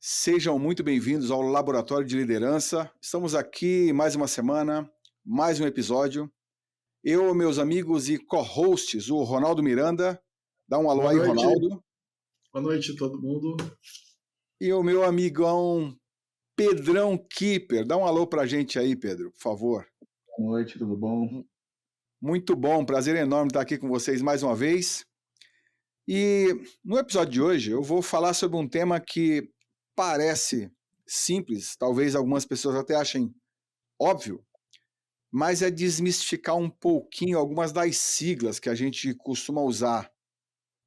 Sejam muito bem-vindos ao Laboratório de Liderança. Estamos aqui mais uma semana, mais um episódio. Eu, meus amigos e co-hosts, o Ronaldo Miranda. Dá um alô Boa aí, noite. Ronaldo. Boa noite, todo mundo. E o meu amigão Pedrão Kipper. Dá um alô pra gente aí, Pedro, por favor. Boa noite, tudo bom? Muito bom, prazer enorme estar aqui com vocês mais uma vez. E no episódio de hoje eu vou falar sobre um tema que parece simples, talvez algumas pessoas até achem óbvio, mas é desmistificar um pouquinho algumas das siglas que a gente costuma usar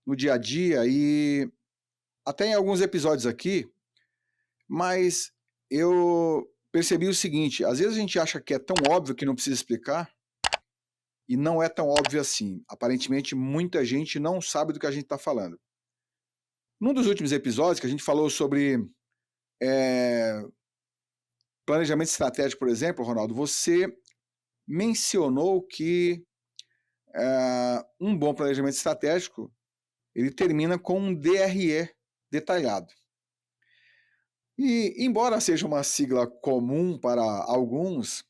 no dia a dia e até em alguns episódios aqui, mas eu percebi o seguinte, às vezes a gente acha que é tão óbvio que não precisa explicar e não é tão óbvio assim. Aparentemente muita gente não sabe do que a gente está falando. Num dos últimos episódios que a gente falou sobre planejamento estratégico, por exemplo, Ronaldo, você mencionou que um bom planejamento estratégico ele termina com um DRE detalhado. E, embora seja uma sigla comum para alguns,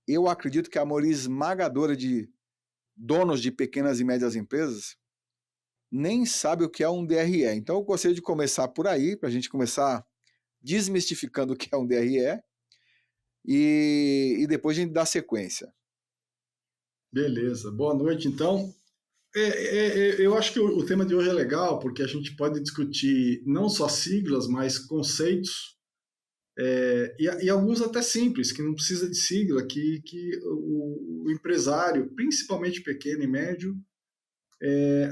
eu acredito que a maioria esmagadora de donos de pequenas e médias empresas nem sabe o que é um DRE. Então eu gostaria de começar por aí, para a gente começar desmistificando o que é um DRE, e depois a gente dá sequência. Beleza, boa noite então. Eu acho que o tema de hoje é legal porque a gente pode discutir não só siglas, mas conceitos, e alguns até simples, que não precisa de sigla, que o empresário, principalmente pequeno e médio,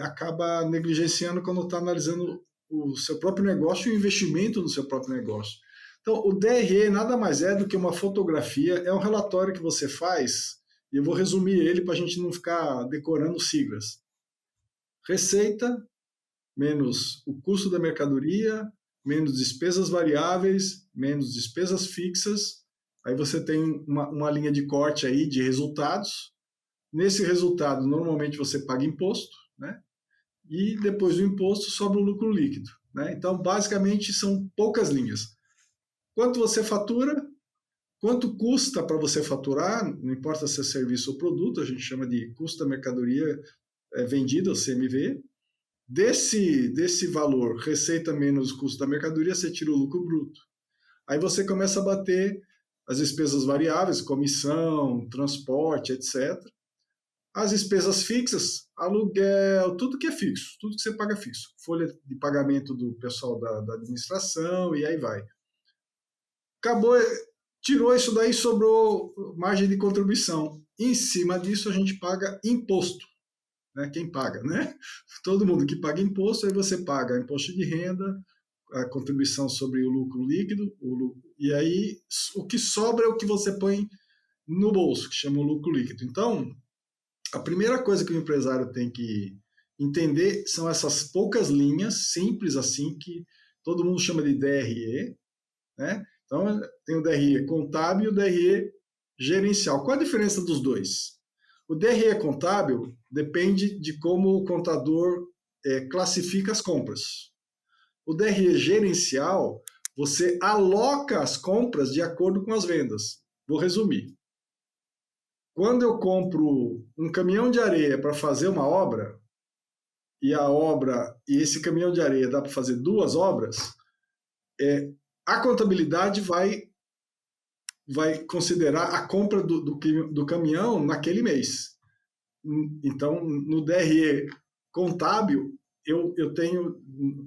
acaba negligenciando quando está analisando o seu próprio negócio e o investimento no seu próprio negócio. Então, o DRE nada mais é do que uma fotografia, é um relatório que você faz, e eu vou resumir ele para a gente não ficar decorando siglas. Receita, menos o custo da mercadoria, menos despesas variáveis, menos despesas fixas, aí você tem uma linha de corte aí de resultados. Nesse resultado, normalmente você paga imposto, né? E depois do imposto sobra o lucro líquido, né? Então, basicamente, são poucas linhas. Quanto você fatura, quanto custa para você faturar, não importa se é serviço ou produto, a gente chama de custo da mercadoria vendida, o CMV. Desse valor, receita menos custo da mercadoria, você tira o lucro bruto. Aí você começa a bater as despesas variáveis, comissão, transporte, etc. As despesas fixas, aluguel, tudo que é fixo, tudo que você paga fixo. Folha de pagamento do pessoal da administração e aí vai. Acabou, tirou isso daí, sobrou margem de contribuição. Em cima disso a gente paga imposto. Né? Quem paga, né? Todo mundo que paga imposto, aí você paga imposto de renda, a contribuição sobre o lucro líquido, e aí o que sobra é o que você põe no bolso, que chama o lucro líquido. Então, a primeira coisa que o empresário tem que entender são essas poucas linhas, simples assim, que todo mundo chama de DRE, né? Então, tem o DRE contábil e o DRE gerencial. Qual a diferença dos dois? O DRE contábil depende de como o contador classifica as compras. O DRE gerencial, você aloca as compras de acordo com as vendas. Vou resumir. Quando eu compro um caminhão de areia para fazer uma obra, e esse caminhão de areia dá para fazer 2 obras, a contabilidade vai considerar a compra do caminhão naquele mês. Então, no DRE contábil, eu tenho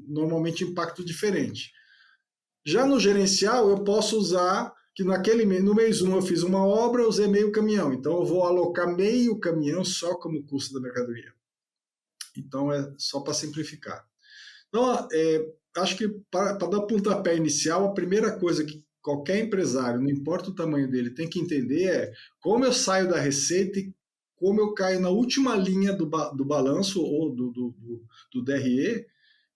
normalmente impacto diferente. Já no gerencial, eu posso usar que no mês 1 eu fiz uma obra, usei meio caminhão. Então, eu vou alocar meio caminhão só como custo da mercadoria. Então, é só para simplificar. Então, acho que para dar pontapé inicial, a primeira coisa que qualquer empresário, não importa o tamanho dele, tem que entender é como eu saio da receita e como eu caio na última linha do balanço ou do DRE,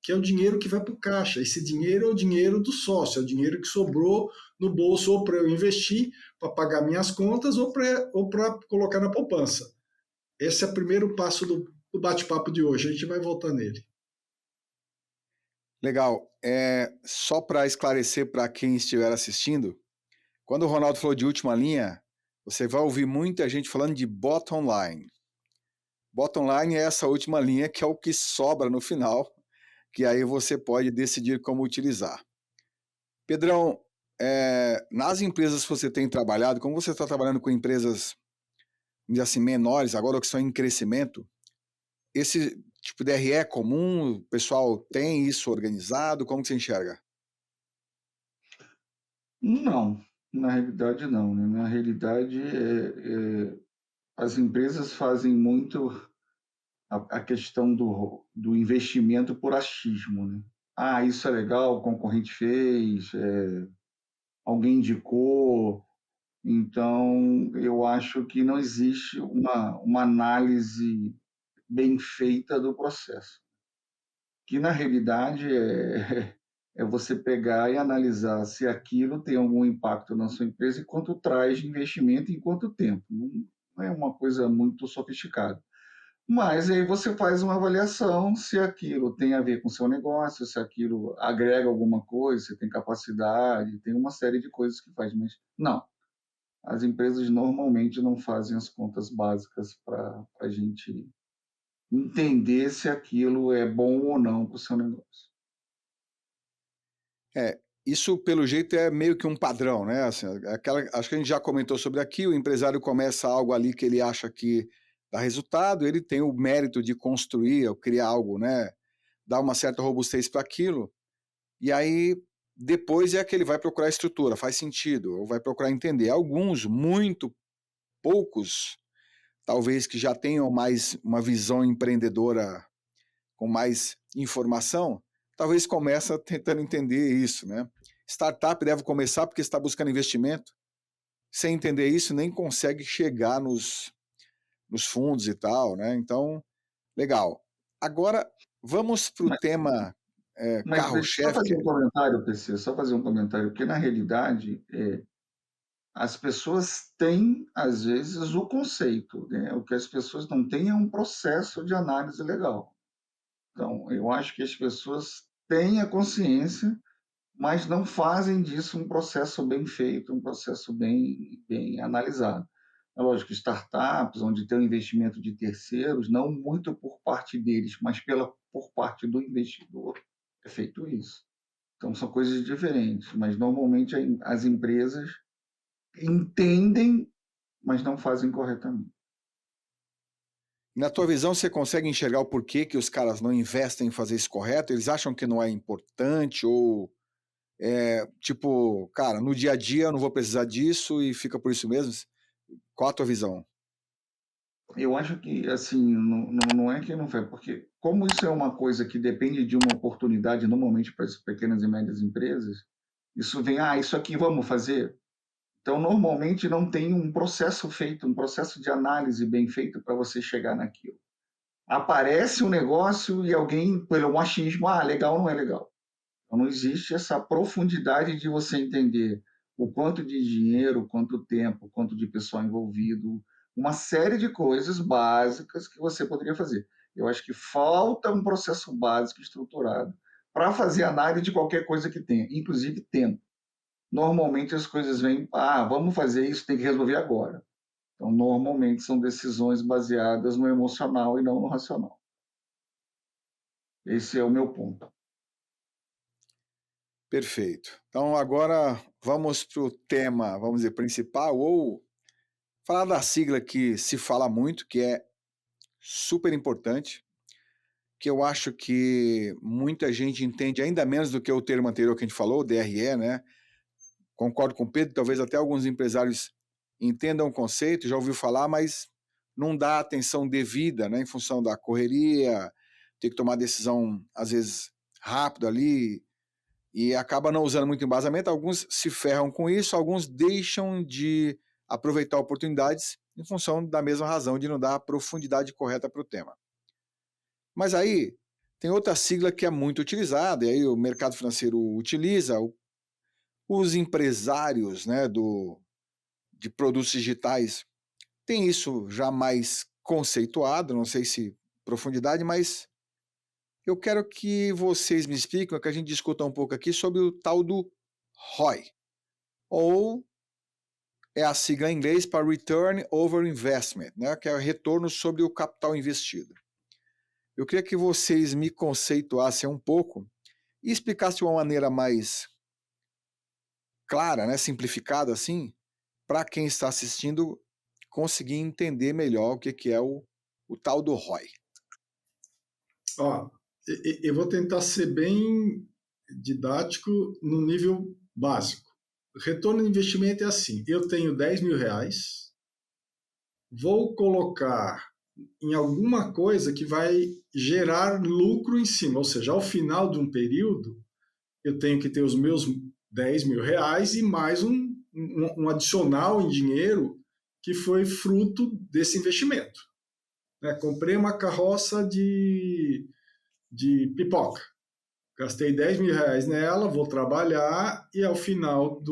que é o dinheiro que vai para o caixa. Esse dinheiro é o dinheiro do sócio, é o dinheiro que sobrou no bolso ou para eu investir, para pagar minhas contas ou para colocar na poupança. Esse é o primeiro passo do bate-papo de hoje, a gente vai voltar nele. Legal. Só para esclarecer para quem estiver assistindo, quando o Ronaldo falou de última linha, você vai ouvir muita gente falando de bottom line. Bottom line é essa última linha que é o que sobra no final, que aí você pode decidir como utilizar. Pedrão, nas empresas que você tem trabalhado, como você está trabalhando com empresas, vamos dizer assim, menores, agora que estão em crescimento, esse tipo de RE é comum? O pessoal tem isso organizado? Como que você enxerga? Não, na realidade não, né? Na realidade, as empresas fazem muito a questão do investimento por achismo, né? Ah, isso é legal, o concorrente fez, alguém indicou. Então, eu acho que não existe uma análise bem feita do processo. Que na realidade é você pegar e analisar se aquilo tem algum impacto na sua empresa e quanto traz de investimento e em quanto tempo. Não é uma coisa muito sofisticada. Mas aí você faz uma avaliação se aquilo tem a ver com o seu negócio, se aquilo agrega alguma coisa, se tem capacidade, tem uma série de coisas que faz, mas não. As empresas normalmente não fazem as contas básicas para a gente entender se aquilo é bom ou não para o seu negócio. Isso pelo jeito é meio que um padrão, né? Assim, acho que a gente já comentou sobre aqui, o empresário começa algo ali que ele acha que dá resultado, ele tem o mérito de construir ou criar algo, né? Dar uma certa robustez para aquilo, e aí depois é que ele vai procurar estrutura, faz sentido, ou vai procurar entender. Alguns, muito poucos, talvez que já tenham mais uma visão empreendedora com mais informação, talvez começa tentando entender isso, né? Startup deve começar porque está buscando investimento. Sem entender isso, nem consegue chegar nos fundos e tal, né? Então, legal. Agora, vamos para o Mas, tema mas deixa eu só carro-chefe. fazer um comentário, PC, só fazer um comentário, porque na realidade as pessoas têm, às vezes, o conceito, né? O que as pessoas não têm é um processo de análise legal. Então, eu acho que as pessoas têm a consciência, mas não fazem disso um processo bem feito, um processo bem analisado. É lógico, startups, onde tem o investimento de terceiros, não muito por parte deles, mas por parte do investidor, é feito isso. Então, são coisas diferentes, mas normalmente as empresas entendem, mas não fazem corretamente. Na tua visão, você consegue enxergar o porquê que os caras não investem em fazer isso correto? Eles acham que não é importante ou tipo, cara, no dia a dia eu não vou precisar disso e fica por isso mesmo? Qual a tua visão? Eu acho que, assim, não é que não faz, porque como isso é uma coisa que depende de uma oportunidade, normalmente para as pequenas e médias empresas, isso vem, isso aqui vamos fazer. Então, normalmente não tem um processo feito, um processo de análise bem feito para você chegar naquilo. Aparece um negócio e alguém, pelo achismo, legal ou não é legal. Então, não existe essa profundidade de você entender o quanto de dinheiro, quanto tempo, quanto de pessoal envolvido, uma série de coisas básicas que você poderia fazer. Eu acho que falta um processo básico estruturado para fazer análise de qualquer coisa que tenha, inclusive tempo. Normalmente as coisas vêm, vamos fazer isso, tem que resolver agora. Então, normalmente são decisões baseadas no emocional e não no racional. Esse é o meu ponto. Perfeito. Então agora vamos para o tema, vamos dizer, principal, ou falar da sigla que se fala muito, que é super importante, que eu acho que muita gente entende ainda menos do que o termo anterior que a gente falou, o DRE, né? Concordo com o Pedro, talvez até alguns empresários entendam o conceito, já ouviu falar, mas não dá atenção devida, né? Em função da correria, ter que tomar decisão, às vezes, rápido ali, e acaba não usando muito embasamento. Alguns se ferram com isso, alguns deixam de aproveitar oportunidades em função da mesma razão de não dar a profundidade correta para o tema. Mas aí tem outra sigla que é muito utilizada, e aí o mercado financeiro utiliza, os empresários, né, de produtos digitais têm isso já mais conceituado, não sei se profundidade, mas eu quero que vocês me expliquem, que a gente discuta um pouco aqui sobre o tal do ROI, ou é a sigla em inglês para Return Over Investment, né, que é o retorno sobre o capital investido. Eu queria que vocês me conceituassem um pouco e explicassem de uma maneira mais clara, né, simplificada assim, para quem está assistindo conseguir entender melhor o que é o tal do ROI. Ó, eu vou tentar ser bem didático no nível básico. Retorno de investimento é assim: eu tenho 10 mil reais, vou colocar em alguma coisa que vai gerar lucro em cima, ou seja, ao final de um período, eu tenho que ter os meus 10 mil reais e mais um adicional em dinheiro que foi fruto desse investimento. Né? Comprei uma carroça de pipoca. Gastei 10 mil reais nela, vou trabalhar e ao final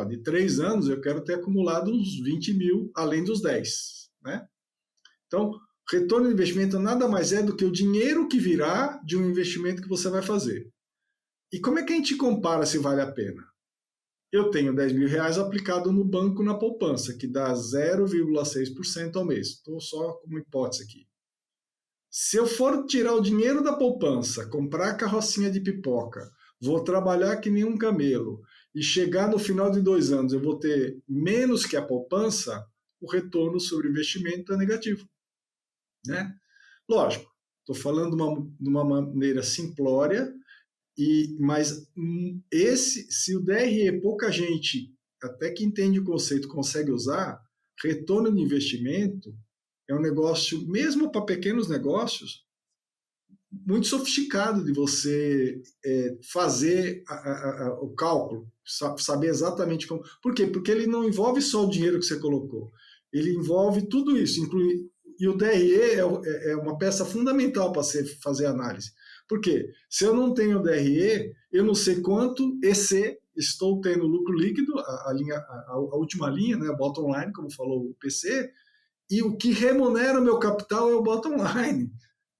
de 3 anos eu quero ter acumulado uns 20 mil além dos 10. Né? Então, retorno de investimento nada mais é do que o dinheiro que virá de um investimento que você vai fazer. E como é que a gente compara se vale a pena? Eu tenho 10 mil reais aplicado no banco na poupança, que dá 0,6% ao mês. Estou só com uma hipótese aqui. Se eu for tirar o dinheiro da poupança, comprar a carrocinha de pipoca, vou trabalhar que nem um camelo, e chegar no final de 2 anos eu vou ter menos que a poupança, o retorno sobre o investimento é negativo. Né? Lógico, estou falando de uma maneira simplória, mas se o DRE pouca gente, até que entende o conceito, consegue usar, retorno de investimento é um negócio, mesmo para pequenos negócios, muito sofisticado de você fazer o cálculo, saber exatamente como. Por quê? Porque ele não envolve só o dinheiro que você colocou, ele envolve tudo isso, e o DRE é uma peça fundamental para você fazer análise. Por quê? Se eu não tenho DRE, eu não sei quanto EC estou tendo lucro líquido, a última linha, né, bottom line, como falou o PC, e o que remunera o meu capital é o bottom line,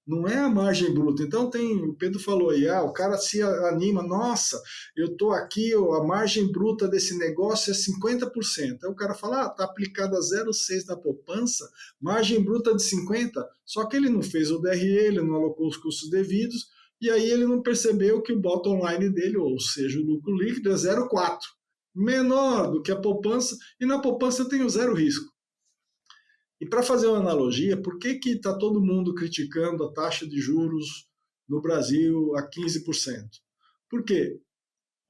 não é a margem bruta. Então o Pedro falou aí, o cara se anima, nossa, eu estou aqui, a margem bruta desse negócio é 50%. Aí o cara fala, está aplicado a 0,6 na poupança, margem bruta de 50%, só que ele não fez o DRE, ele não alocou os custos devidos, e aí ele não percebeu que o bottom line dele, ou seja, o lucro líquido, é 0,4, menor do que a poupança, e na poupança eu tenho 0 risco. E para fazer uma analogia, por que está todo mundo criticando a taxa de juros no Brasil a 15%? Porque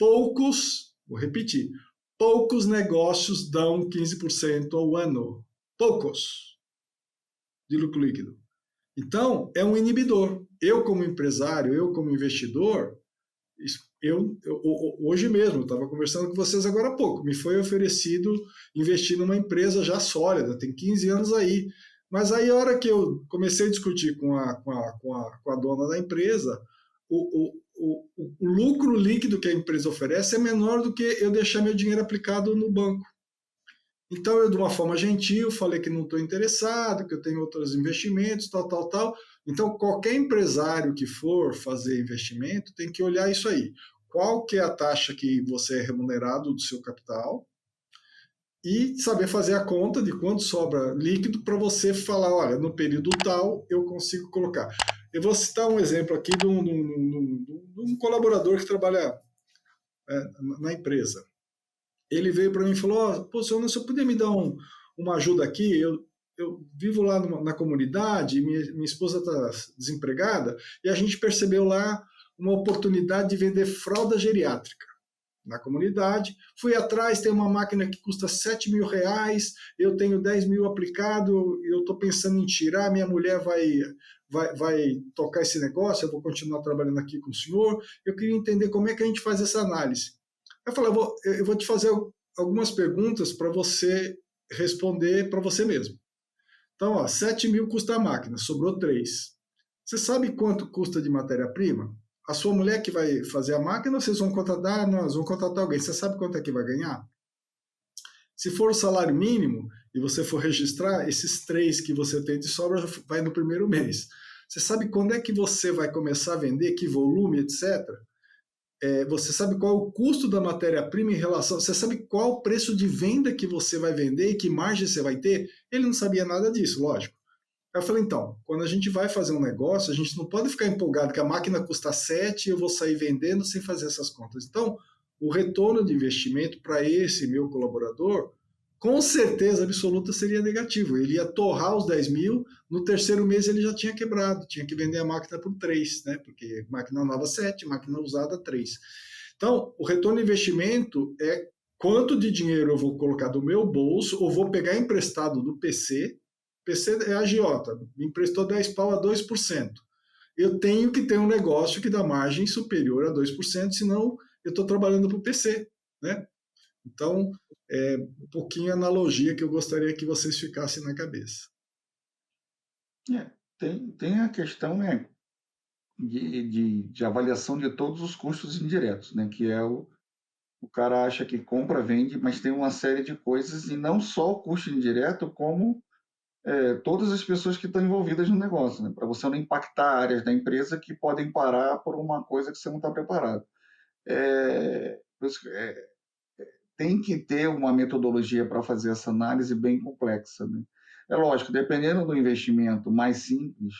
vou repetir, poucos negócios dão 15% ao ano. Poucos de lucro líquido. Então, é um inibidor. Eu, como empresário, eu, como investidor, hoje mesmo, estava conversando com vocês agora há pouco, me foi oferecido investir numa empresa já sólida, tem 15 anos aí, mas aí a hora que eu comecei a discutir com a dona da empresa, o lucro líquido que a empresa oferece é menor do que eu deixar meu dinheiro aplicado no banco. Então eu, de uma forma gentil, falei que não estou interessado, que eu tenho outros investimentos, tal. Então, qualquer empresário que for fazer investimento tem que olhar isso aí. Qual que é a taxa que você é remunerado do seu capital e saber fazer a conta de quanto sobra líquido para você falar, olha, no período tal eu consigo colocar. Eu vou citar um exemplo aqui de um colaborador que trabalha na empresa. Ele veio para mim e falou, pô, senhor, você podia me dar uma ajuda aqui? Eu vivo lá na comunidade, minha esposa está desempregada, e a gente percebeu lá uma oportunidade de vender fralda geriátrica na comunidade. Fui atrás, tem uma máquina que custa 7 mil reais, eu tenho 10 mil aplicado, eu estou pensando em tirar, minha mulher vai tocar esse negócio, eu vou continuar trabalhando aqui com o senhor. Eu queria entender como é que a gente faz essa análise. Eu falei, eu vou te fazer algumas perguntas para você responder para você mesmo. Então, 7 mil custa a máquina, sobrou 3. Você sabe quanto custa de matéria-prima? A sua mulher que vai fazer a máquina ou vocês vão contratar? Nós vamos contratar alguém. Você sabe quanto é que vai ganhar? Se for o salário mínimo e você for registrar, esses 3 que você tem de sobra vai no primeiro mês. Você sabe quando é que você vai começar a vender, que volume, etc. Você sabe qual é o custo da matéria-prima em relação... Você sabe qual o preço de venda que você vai vender e que margem você vai ter? Ele não sabia nada disso, lógico. Aí eu falei, então, quando a gente vai fazer um negócio, a gente não pode ficar empolgado que a máquina custa 7 e eu vou sair vendendo sem fazer essas contas. Então, o retorno de investimento para esse meu colaborador, com certeza absoluta seria negativo. Ele ia torrar os 10 mil, no terceiro mês ele já tinha quebrado, tinha que vender a máquina por 3, né? Porque máquina nova 7, máquina usada 3. Então, o retorno de investimento é quanto de dinheiro eu vou colocar do meu bolso ou vou pegar emprestado do PC. PC é agiota, me emprestou 10 pau a 2%. Eu tenho que ter um negócio que dá margem superior a 2%, senão eu estou trabalhando para o PC, né? Então, um pouquinho a analogia que eu gostaria que vocês ficassem na cabeça. Tem a questão, né, de avaliação de todos os custos indiretos, né, que é o cara acha que compra, vende, mas tem uma série de coisas, e não só o custo indireto, como todas as pessoas que estão envolvidas no negócio, né, para você não impactar áreas da empresa que podem parar por uma coisa que você não está preparado. Por isso que, tem que ter uma metodologia para fazer essa análise bem complexa, né? É lógico, dependendo do investimento mais simples,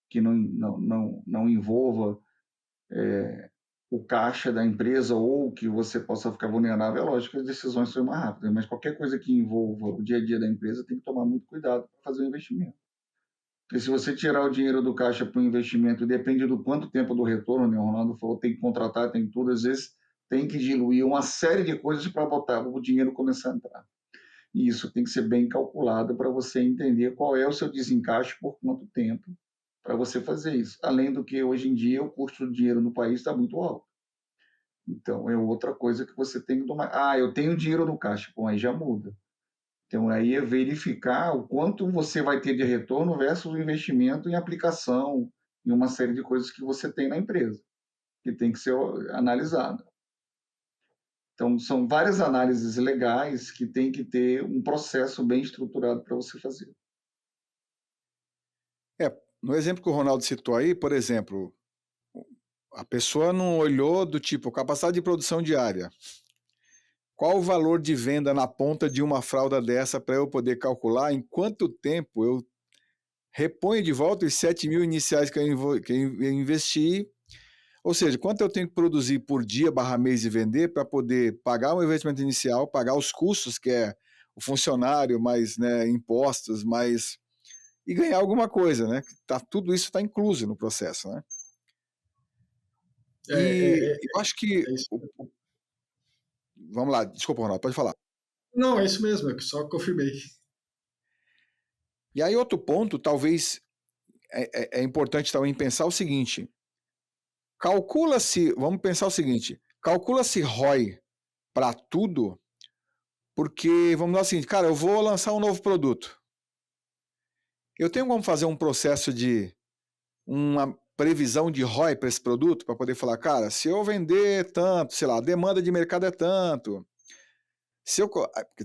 que não envolva o caixa da empresa ou que você possa ficar vulnerável, é lógico que as decisões são mais rápidas, mas qualquer coisa que envolva o dia a dia da empresa tem que tomar muito cuidado para fazer o investimento. Porque se você tirar o dinheiro do caixa para o investimento, e depende do quanto tempo do retorno, né? O Ronaldo falou, tem que contratar, tem tudo, às vezes tem que diluir uma série de coisas para botar o dinheiro começar a entrar. E isso tem que ser bem calculado para você entender qual é o seu desencaixe por quanto tempo para você fazer isso. Além do que, hoje em dia, o custo do dinheiro no país está muito alto. Então, é outra coisa que você tem que tomar. Eu tenho dinheiro no caixa. Bom, aí já muda. Então, aí é verificar o quanto você vai ter de retorno versus o investimento em aplicação, em uma série de coisas que você tem na empresa, que tem que ser analisada. Então, são várias análises legais que tem que ter um processo bem estruturado para você fazer. No exemplo que o Ronaldo citou aí, por exemplo, a pessoa não olhou do tipo capacidade de produção diária. Qual o valor de venda na ponta de uma fralda dessa para eu poder calcular em quanto tempo eu reponho de volta os 7 mil iniciais que eu investi? Ou seja, quanto eu tenho que produzir por dia, mês e vender para poder pagar o investimento inicial, pagar os custos, que é o funcionário, mais, né, impostos, mais... e ganhar alguma coisa, né? Tudo isso está incluso no processo, né? Eu acho que... isso. Vamos lá, desculpa, Ronaldo, pode falar. Não, é isso mesmo, só confirmei. E aí outro ponto, talvez é importante também pensar o seguinte, vamos pensar o seguinte, calcula-se ROI para tudo, porque, vamos lá, assim, cara, eu vou lançar um novo produto. Eu tenho como fazer um processo de uma previsão de ROI para esse produto, para poder falar, cara, se eu vender tanto, sei lá, a demanda de mercado é tanto,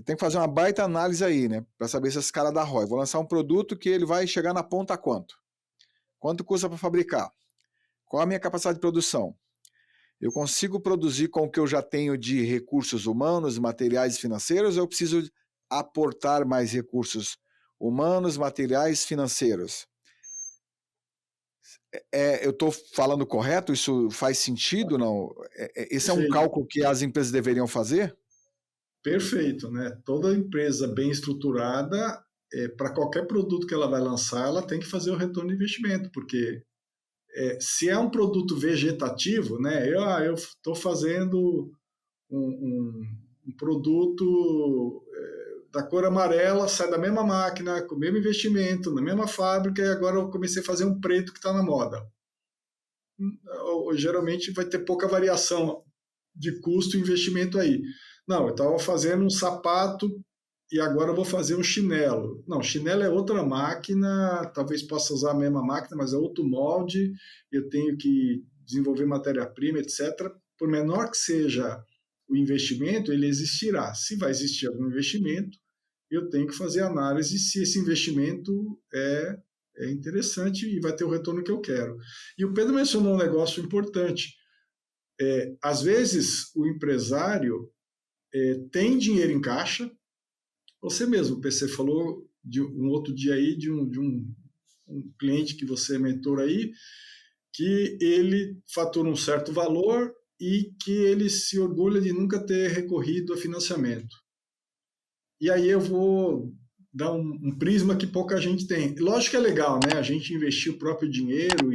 tem que fazer uma baita análise aí, né, para saber se esse cara dá ROI. Vou lançar um produto que ele vai chegar na ponta a quanto? Quanto custa para fabricar? Qual a minha capacidade de produção? Eu consigo produzir com o que eu já tenho de recursos humanos, materiais e financeiros, ou eu preciso aportar mais recursos humanos, materiais e financeiros? Eu estou falando correto? Isso faz sentido? Não? Esse é um cálculo que as empresas deveriam fazer? Perfeito, né? Toda empresa bem estruturada, para qualquer produto que ela vai lançar, ela tem que fazer o retorno de investimento, porque se é um produto vegetativo, né? Eu estou fazendo um produto da cor amarela, sai da mesma máquina, com o mesmo investimento, na mesma fábrica, e agora eu comecei a fazer um preto que está na moda. Geralmente vai ter pouca variação de custo e investimento aí. Não, eu estava fazendo um sapato e agora eu vou fazer um chinelo. Não, chinelo é outra máquina, talvez possa usar a mesma máquina, mas é outro molde, eu tenho que desenvolver matéria-prima, etc. Por menor que seja o investimento, ele existirá. Se vai existir algum investimento, eu tenho que fazer análise se esse investimento é é interessante e vai ter o retorno que eu quero. E o Pedro mencionou um negócio importante. Às vezes, o empresário tem dinheiro em caixa. Você mesmo, o PC falou de um outro dia aí de um cliente que você mentora aí, que ele fatura um certo valor e que ele se orgulha de nunca ter recorrido a financiamento. E aí eu vou dar um prisma que pouca gente tem. Lógico que é legal, né? A gente investir o próprio dinheiro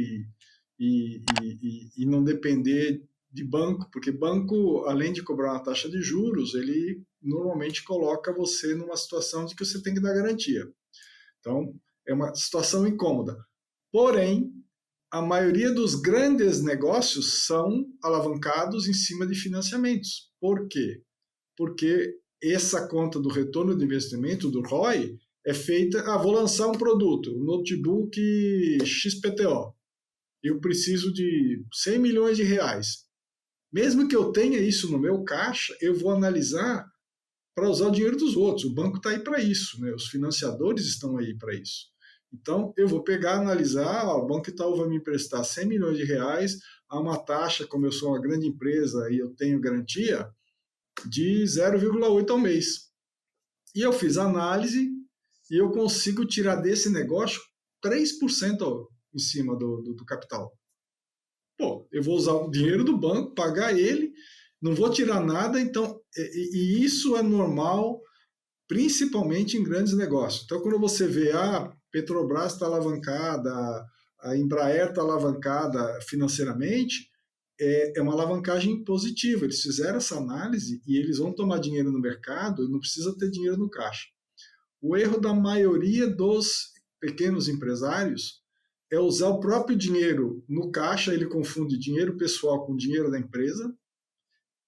e não depender de banco, porque banco, além de cobrar uma taxa de juros, ele normalmente coloca você numa situação de que você tem que dar garantia. Então, é uma situação incômoda. Porém, a maioria dos grandes negócios são alavancados em cima de financiamentos. Por quê? Porque essa conta do retorno de investimento, do ROI, é feita, vou lançar um produto, um notebook XPTO. Eu preciso de 100 milhões de reais. Mesmo que eu tenha isso no meu caixa, eu vou analisar para usar o dinheiro dos outros. O banco está aí para isso, né? Os financiadores estão aí para isso. Então, eu vou pegar, analisar, o Banco Itaú vai me emprestar 100 milhões de reais a uma taxa, como eu sou uma grande empresa e eu tenho garantia, de 0,8 ao mês. E eu fiz a análise e eu consigo tirar desse negócio 3% em cima do capital. Pô, eu vou usar o dinheiro do banco, pagar ele, não vou tirar nada, então, e isso é normal, principalmente em grandes negócios. Então, quando você vê, Petrobras está alavancada, a Embraer está alavancada financeiramente, é uma alavancagem positiva. Eles fizeram essa análise e eles vão tomar dinheiro no mercado e não precisa ter dinheiro no caixa. O erro da maioria dos pequenos empresários é usar o próprio dinheiro no caixa, ele confunde dinheiro pessoal com dinheiro da empresa,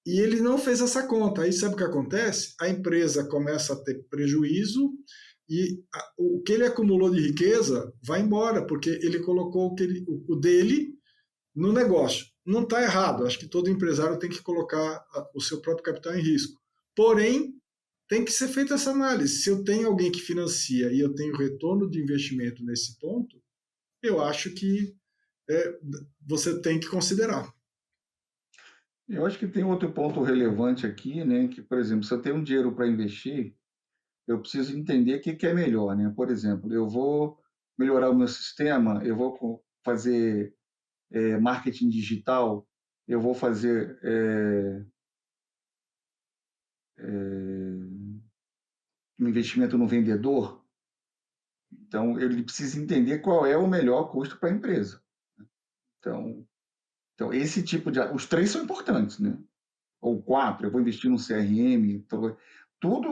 e ele não fez essa conta. Aí sabe o que acontece? A empresa começa a ter prejuízo e o que ele acumulou de riqueza vai embora, porque ele colocou o dele no negócio. Não está errado, acho que todo empresário tem que colocar o seu próprio capital em risco. Porém, tem que ser feita essa análise. Se eu tenho alguém que financia e eu tenho retorno de investimento nesse ponto, eu acho que você tem que considerar. Eu acho que tem outro ponto relevante aqui, né? Que, por exemplo, se eu tenho um dinheiro para investir, eu preciso entender o que é melhor, né? Por exemplo, eu vou melhorar o meu sistema, eu vou fazer marketing digital, eu vou fazer um investimento no vendedor. Então, ele precisa entender qual é o melhor custo para a empresa. Então, esse tipo de... Os três são importantes, né? Ou 4, eu vou investir no CRM, então, tudo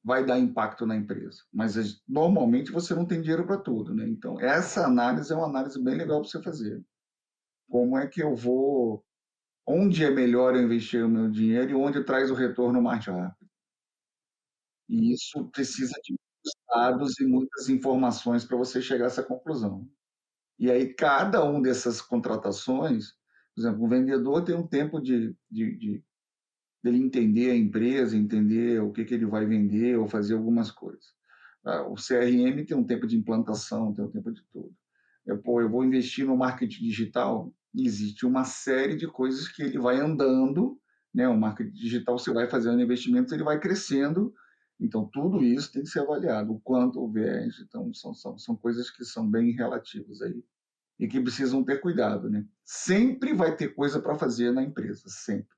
vai dar impacto na empresa, mas normalmente você não tem dinheiro para tudo, né? Então, essa análise é uma análise bem legal para você fazer. Como é que eu vou... Onde é melhor eu investir o meu dinheiro e onde traz o retorno mais rápido? E isso precisa de muitos dados e muitas informações para você chegar a essa conclusão. E aí, cada uma dessas contratações, por exemplo, o vendedor tem um tempo de dele entender a empresa, entender o que ele vai vender ou fazer algumas coisas. O CRM tem um tempo de implantação, tem um tempo de tudo. Eu vou investir no marketing digital, existe uma série de coisas que ele vai andando, né? O marketing digital, você vai fazendo investimentos, ele vai crescendo, então tudo isso tem que ser avaliado, o quanto o viés, então são coisas que são bem relativas aí e que precisam ter cuidado, né? Sempre vai ter coisa para fazer na empresa, sempre.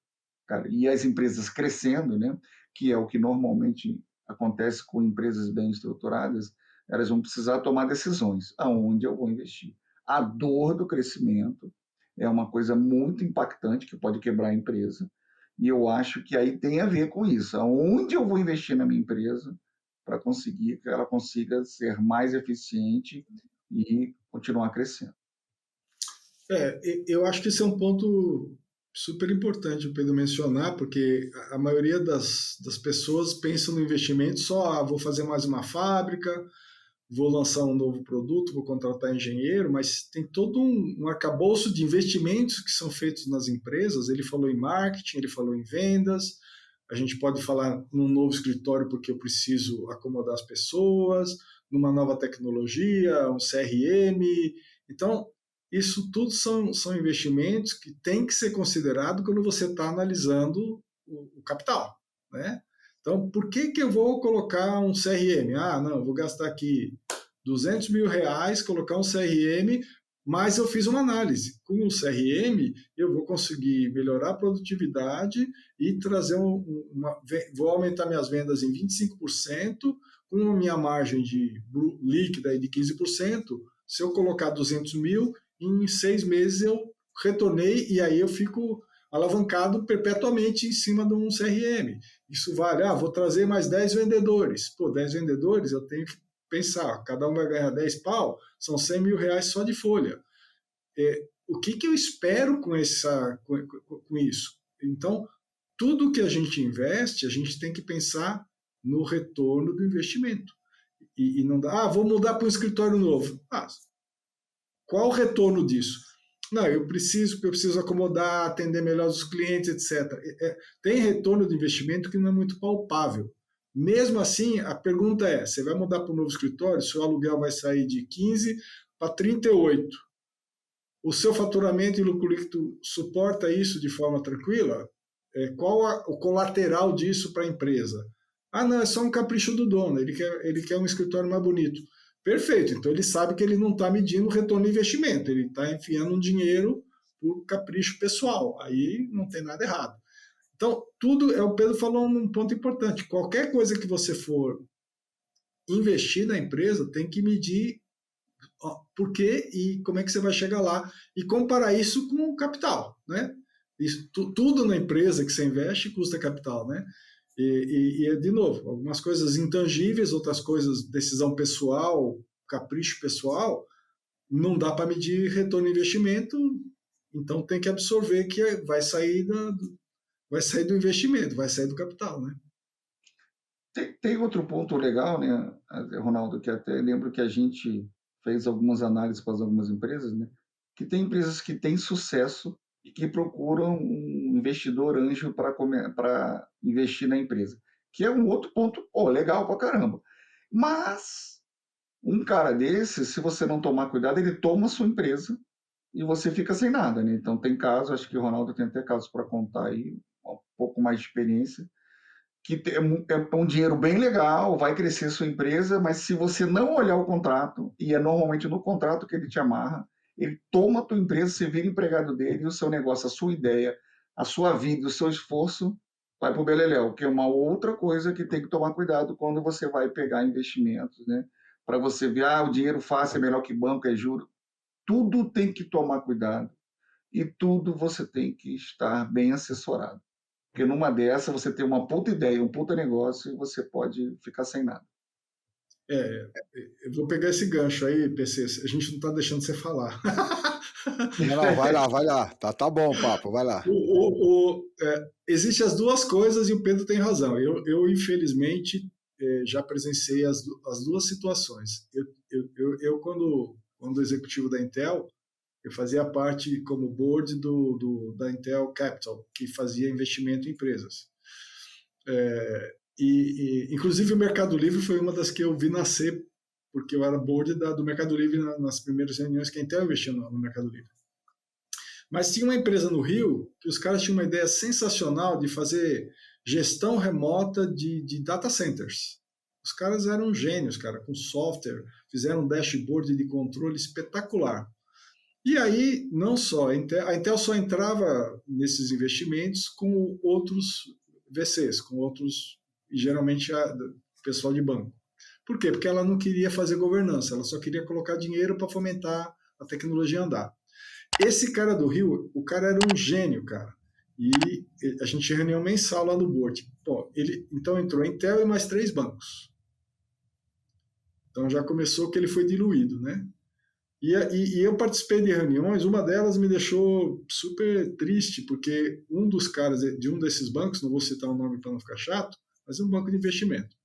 Cara, e as empresas crescendo, né, que é o que normalmente acontece com empresas bem estruturadas, elas vão precisar tomar decisões. Aonde eu vou investir? A dor do crescimento é uma coisa muito impactante que pode quebrar a empresa. E eu acho que aí tem a ver com isso. Aonde eu vou investir na minha empresa para conseguir que ela consiga ser mais eficiente e continuar crescendo. Eu acho que esse é um ponto super importante o Pedro mencionar, porque a maioria das pessoas pensam no investimento só, vou fazer mais uma fábrica, vou lançar um novo produto, vou contratar engenheiro, mas tem todo um arcabouço de investimentos que são feitos nas empresas. Ele falou em marketing, ele falou em vendas, a gente pode falar num novo escritório porque eu preciso acomodar as pessoas, numa nova tecnologia, um CRM. Então, isso tudo são investimentos que tem que ser considerado quando você está analisando o capital, né? Então, por que eu vou colocar um CRM? Ah, não, eu vou gastar aqui R$200 mil, colocar um CRM, mas eu fiz uma análise. Com o CRM, eu vou conseguir melhorar a produtividade e trazer vou aumentar minhas vendas em 25%, com a minha margem líquida de 15%. Se eu colocar 200 mil, em 6 meses eu retornei e aí eu fico alavancado perpetuamente em cima de um CRM. Isso vale, vou trazer mais 10 vendedores. Pô, 10 vendedores eu tenho que pensar, cada um vai ganhar 10 pau, são R$100 mil só de folha. O que eu espero com isso? Então, tudo que a gente investe, a gente tem que pensar no retorno do investimento. E não dá, vou mudar para um escritório novo. Qual o retorno disso? Não, eu preciso acomodar, atender melhor os clientes, etc. Tem retorno de investimento que não é muito palpável. Mesmo assim, a pergunta é, você vai mudar para um novo escritório, seu aluguel vai sair de 15 para 38. O seu faturamento e lucro líquido suporta isso de forma tranquila? Qual o colateral disso para a empresa? Não, é só um capricho do dono, ele quer um escritório mais bonito. Perfeito, então ele sabe que ele não está medindo o retorno de investimento, ele está enfiando um dinheiro por capricho pessoal, aí não tem nada errado. Então, o Pedro falou um ponto importante, qualquer coisa que você for investir na empresa, tem que medir por quê e como é que você vai chegar lá, e comparar isso com o capital, né? Tudo na empresa que você investe custa capital, né? E, de novo, algumas coisas intangíveis, outras coisas, decisão pessoal, capricho pessoal, não dá para medir retorno de investimento, então tem que absorver que vai sair do investimento, vai sair do capital, né? Tem outro ponto legal, né, Ronaldo, que até lembro que a gente fez algumas análises com algumas empresas, né, que tem empresas que têm sucesso e que procuram um investidor anjo para investir na empresa, que é um outro ponto legal pra caramba. Mas um cara desse, se você não tomar cuidado, ele toma a sua empresa e você fica sem nada, né? Então tem casos, acho que o Ronaldo tem até casos para contar aí, um pouco mais de experiência, que é um dinheiro bem legal, vai crescer sua empresa, mas se você não olhar o contrato, e é normalmente no contrato que ele te amarra, ele toma a tua empresa, você vira empregado dele, e o seu negócio, a sua ideia, a sua vida, o seu esforço vai para o beleléu, que é uma outra coisa que tem que tomar cuidado quando você vai pegar investimentos, né? Para você ver, o dinheiro fácil é melhor que banco, é juro. Tudo tem que tomar cuidado e tudo você tem que estar bem assessorado. Porque numa dessa você tem uma puta ideia, um puta negócio e você pode ficar sem nada. Eu vou pegar esse gancho aí, PC. A gente não está deixando você falar. Não, vai lá. Tá bom o papo, vai lá. Existem as duas coisas e o Pedro tem razão. Eu infelizmente, já presenciei as duas situações. Eu quando executivo da Intel, eu fazia parte como board da Intel Capital, que fazia investimento em empresas. Inclusive o Mercado Livre foi uma das que eu vi nascer, porque eu era board do Mercado Livre nas primeiras reuniões que a Intel investiu no Mercado Livre. Mas tinha uma empresa no Rio que os caras tinham uma ideia sensacional de fazer gestão remota de data centers. Os caras eram gênios, cara, com software, fizeram um dashboard de controle espetacular. E aí, não só, a Intel só entrava nesses investimentos com outros VCs, com outros, geralmente, pessoal de banco. Por quê? Porque ela não queria fazer governança, ela só queria colocar dinheiro para fomentar a tecnologia andar. Esse cara do Rio, o cara era um gênio, cara. E a gente tinha reunião mensal lá no board. Bom, ele então entrou a Intel e mais 3 bancos. Então já começou que ele foi diluído, né? E eu participei de reuniões, uma delas me deixou super triste, porque um dos caras de um desses bancos, não vou citar o nome para não ficar chato, mas é um banco de investimento.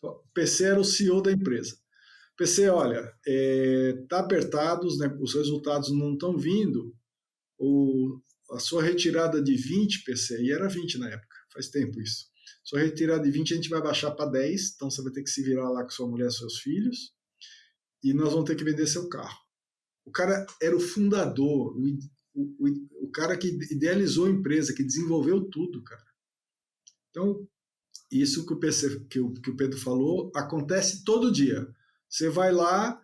O PC era o CEO da empresa. PC, olha, está apertado, os resultados não estão vindo, a sua retirada de 20, PC, e era 20 na época, faz tempo isso, sua retirada de 20 a gente vai baixar para 10, então você vai ter que se virar lá com sua mulher e seus filhos, e nós vamos ter que vender seu carro. O cara era o fundador, o cara que idealizou a empresa, que desenvolveu tudo, cara. Então, isso que o Pedro falou acontece todo dia. Você vai lá,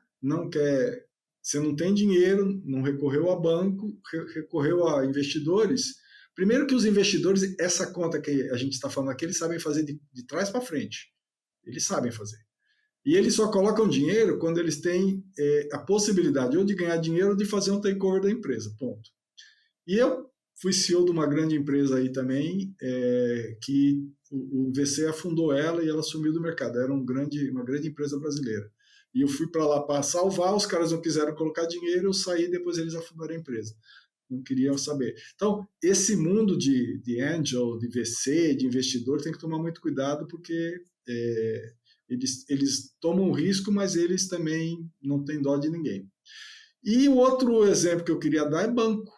você não tem dinheiro, não recorreu a banco, recorreu a investidores. Primeiro que os investidores, essa conta que a gente está falando aqui, eles sabem fazer de trás para frente. Eles sabem fazer. E eles só colocam dinheiro quando eles têm a possibilidade ou de ganhar dinheiro ou de fazer um takeover da empresa, ponto. E eu fui CEO de uma grande empresa aí também, que o VC afundou ela e ela sumiu do mercado. Era uma grande empresa brasileira. E eu fui para lá para salvar, os caras não quiseram colocar dinheiro, eu saí, depois eles afundaram a empresa. Não queriam saber. Então, esse mundo de angel, de VC, de investidor, tem que tomar muito cuidado, porque eles tomam risco, mas eles também não têm dó de ninguém. E o outro exemplo que eu queria dar é banco.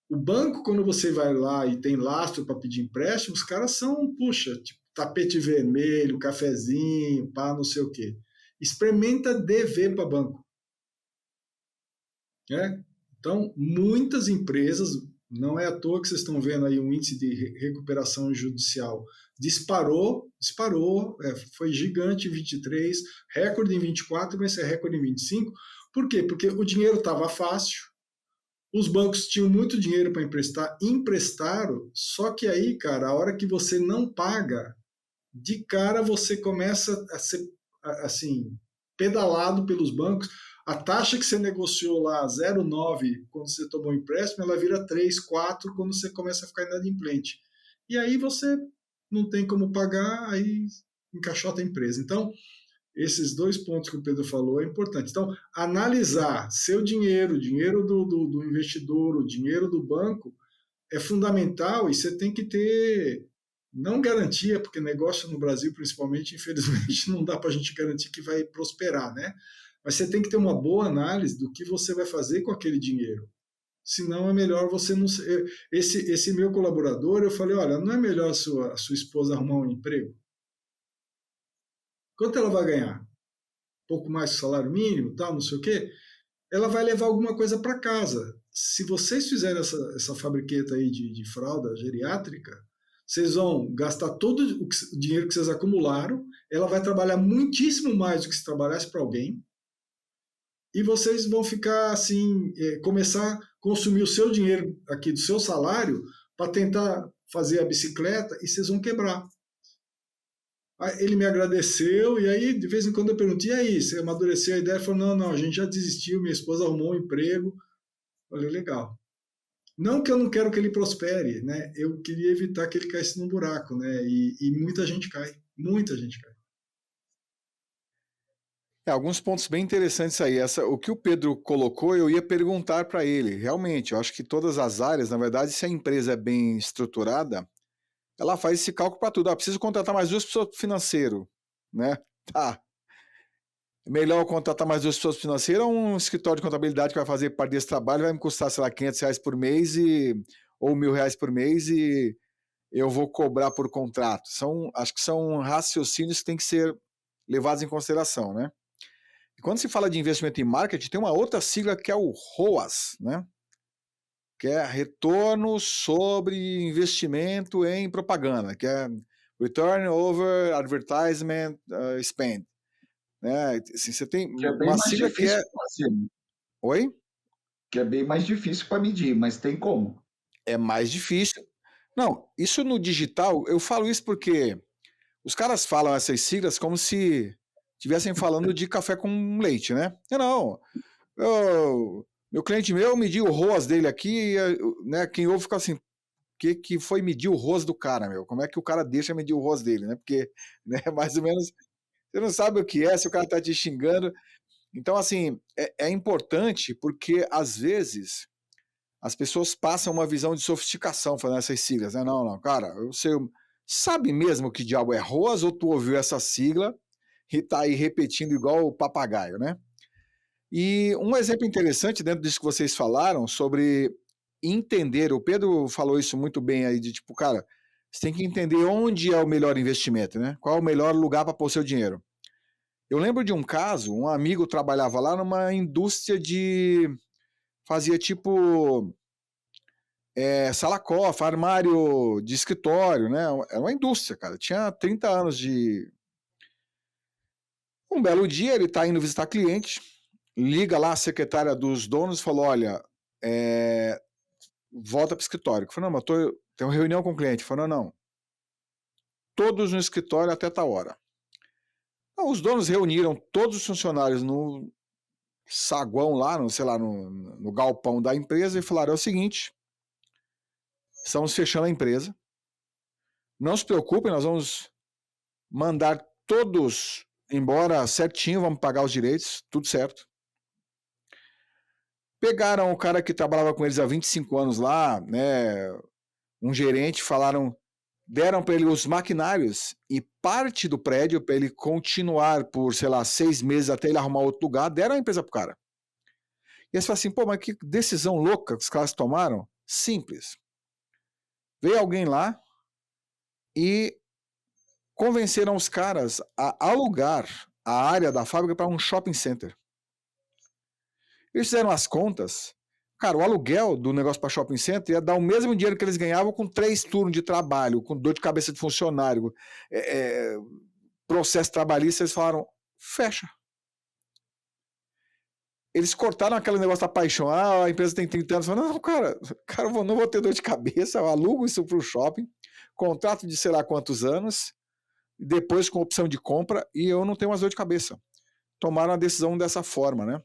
O banco, quando você vai lá e tem lastro para pedir empréstimo, os caras são, puxa, tipo, tapete vermelho, cafezinho, pá, não sei o quê. Experimenta dever para banco. Então, muitas empresas, não é à toa que vocês estão vendo aí um índice de recuperação judicial disparou, foi gigante em 23, recorde em 24, vai ser recorde em 25. Por quê? Porque o dinheiro estava fácil, os bancos tinham muito dinheiro para emprestar, emprestaram, só que aí, cara, a hora que você não paga, de cara você começa a ser, assim, pedalado pelos bancos. A taxa que você negociou lá, 0,9, quando você tomou o empréstimo, ela vira 3, 4 quando você começa a ficar inadimplente. E aí você não tem como pagar, aí encaixota a empresa. Então, esses dois pontos que o Pedro falou é importante. Então, analisar seu dinheiro, o dinheiro do investidor, o dinheiro do banco, é fundamental, e você tem que ter, não garantia, porque negócio no Brasil, principalmente, infelizmente, não dá para a gente garantir que vai prosperar, né? Mas você tem que ter uma boa análise do que você vai fazer com aquele dinheiro. Senão é melhor você não... Esse meu colaborador, eu falei, olha, não é melhor a sua esposa arrumar um emprego? Quanto ela vai ganhar? Um pouco mais do salário mínimo, tal, não sei o quê? Ela vai levar alguma coisa para casa. Se vocês fizerem essa fabriqueta aí de fralda geriátrica, vocês vão gastar todo o dinheiro que vocês acumularam, ela vai trabalhar muitíssimo mais do que se trabalhasse para alguém, e vocês vão ficar assim, começar a consumir o seu dinheiro aqui do seu salário para tentar fazer a bicicleta, e vocês vão quebrar. Aí ele me agradeceu, e aí de vez em quando eu perguntei, e aí, você amadureceu a ideia? Ele falou, não, a gente já desistiu, minha esposa arrumou um emprego. Eu falei, legal. Não que eu não quero que ele prospere, né? Eu queria evitar que ele caísse num buraco, né? E muita gente cai, muita gente cai. Alguns pontos bem interessantes aí. O que o Pedro colocou, eu ia perguntar para ele. Realmente, eu acho que todas as áreas, na verdade, se a empresa é bem estruturada, ela faz esse cálculo para tudo. Preciso contratar mais 2 pessoas para o financeiro, né? Tá. Melhor contratar mais 2 pessoas para o financeiro ou um escritório de contabilidade que vai fazer parte desse trabalho, vai me custar, sei lá, R$500 por mês ou R$1.000 por mês, e eu vou cobrar por contrato. Acho que são raciocínios que têm que ser levados em consideração, né? E quando se fala de investimento em marketing, tem uma outra sigla que é o ROAS, né? Que é retorno sobre investimento em propaganda, que é Return Over Advertisement Spend. Né? Assim, você tem Que é bem uma mais sigla que é... difícil fazer. Oi? Que é bem mais difícil para medir, mas tem como. É mais difícil. Não, isso no digital, eu falo isso porque os caras falam essas siglas como se estivessem falando de café com leite, né? Não, meu cliente meu mediu o ROAS dele aqui, né? Quem ouve fica assim, que foi medir o ROAS do cara, meu? Como é que o cara deixa medir o ROAS dele, né? Porque, né, mais ou menos, você não sabe o que é, se o cara tá te xingando. Então, assim, é importante porque, às vezes, as pessoas passam uma visão de sofisticação falando essas siglas, né? Não, cara, você sabe mesmo que diabo é ROAS ou tu ouviu essa sigla e tá aí repetindo igual o papagaio, né? E um exemplo interessante dentro disso que vocês falaram sobre entender, o Pedro falou isso muito bem aí, de tipo, cara, Você tem que entender onde é o melhor investimento, né? Qual é o melhor lugar para pôr seu dinheiro. Eu lembro de um caso, um amigo trabalhava lá numa indústria fazia tipo sala-cofre, armário de escritório, né? Era uma indústria, cara. Tinha 30 anos de... Um belo dia ele está indo visitar cliente, liga lá a secretária dos donos e falou, olha, volta para o escritório. Eu falei, não, mas tem uma reunião com o cliente. Eu falei, não, todos no escritório até tal hora. Então, os donos reuniram todos os funcionários no saguão lá, no galpão da empresa e falaram, é o seguinte, estamos fechando a empresa, não se preocupem, nós vamos mandar todos embora certinho, vamos pagar os direitos, tudo certo. Pegaram o cara que trabalhava com eles há 25 anos lá, né, um gerente, deram para ele os maquinários e parte do prédio para ele continuar por, 6 meses até ele arrumar outro lugar, deram a empresa pro cara. E eles falaram assim, pô, mas que decisão louca que os caras tomaram? Simples. Veio alguém lá e convenceram os caras a alugar a área da fábrica para um shopping center. Eles fizeram as contas. Cara, o aluguel do negócio para shopping center ia dar o mesmo dinheiro que eles ganhavam com 3 turnos de trabalho, com dor de cabeça de funcionário, processo trabalhista. Eles falaram, fecha. Eles cortaram aquele negócio da paixão. A empresa tem 30 anos. Falaram, não, cara, eu não vou ter dor de cabeça, eu alugo isso para o shopping, contrato de sei lá quantos anos, depois com opção de compra, e eu não tenho mais dor de cabeça. Tomaram a decisão dessa forma, né?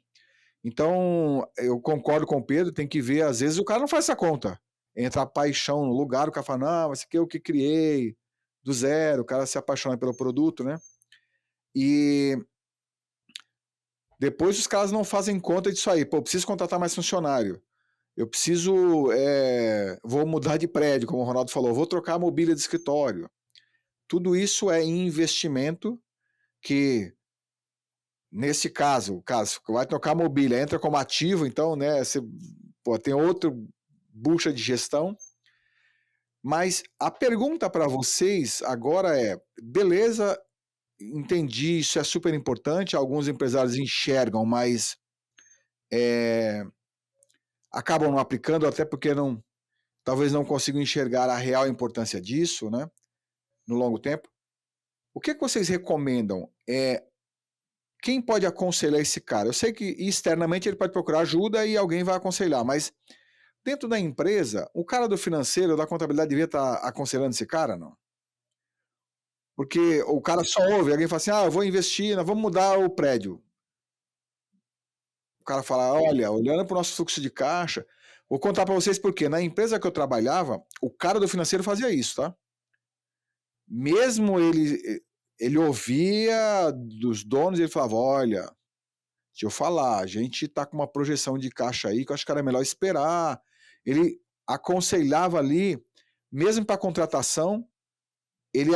Então, eu concordo com o Pedro, tem que ver, às vezes o cara não faz essa conta. Entra a paixão no lugar, o cara fala, não, mas isso aqui é o que criei, do zero, o cara se apaixona pelo produto, né? E depois os caras não fazem conta disso aí. Pô, eu preciso contratar mais funcionário. Eu preciso, vou mudar de prédio, como o Ronaldo falou, vou trocar a mobília de escritório. Tudo isso é investimento que, nesse caso, vai trocar a mobília, entra como ativo, então, né, você tem outra bucha de gestão. Mas a pergunta para vocês agora é, beleza, entendi, isso é super importante, alguns empresários enxergam, mas acabam não aplicando, até porque talvez não consigam enxergar a real importância disso, né, no longo tempo. O que vocês recomendam? Quem pode aconselhar esse cara? Eu sei que externamente ele pode procurar ajuda e alguém vai aconselhar, mas dentro da empresa, o cara do financeiro, da contabilidade, devia estar aconselhando esse cara, não? Porque o cara só ouve, alguém fala assim, eu vou investir, nós vamos mudar o prédio. O cara fala, olha, olhando para o nosso fluxo de caixa, vou contar para vocês por quê. Na empresa que eu trabalhava, o cara do financeiro fazia isso, tá? Mesmo ele ouvia dos donos e ele falava, olha, deixa eu falar, a gente está com uma projeção de caixa aí que eu acho que era melhor esperar. Ele aconselhava ali, mesmo para contratação,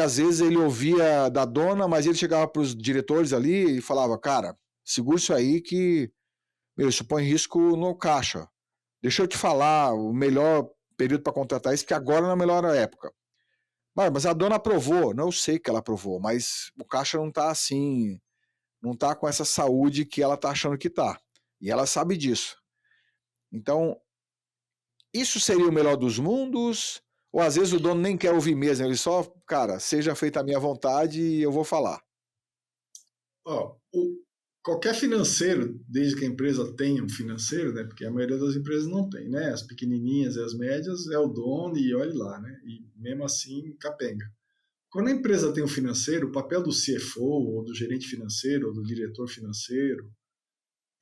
às vezes ele ouvia da dona, mas ele chegava para os diretores ali e falava, cara, segura isso aí que isso põe risco no caixa. Deixa eu te falar, o melhor período para contratar isso, que agora não é a melhor época. Mas a dona aprovou, não, eu sei que ela aprovou, mas o caixa não está assim, não está com essa saúde que ela está achando que está. E ela sabe disso. Então, isso seria o melhor dos mundos? Ou às vezes o dono nem quer ouvir mesmo, ele só, cara, seja feita a minha vontade e eu vou falar. Qualquer financeiro, desde que a empresa tenha um financeiro, né, porque a maioria das empresas não tem, né, as pequenininhas e as médias é o dono e olhe lá, né, e mesmo assim capenga. Quando a empresa tem um financeiro, o papel do CFO, ou do gerente financeiro, ou do diretor financeiro,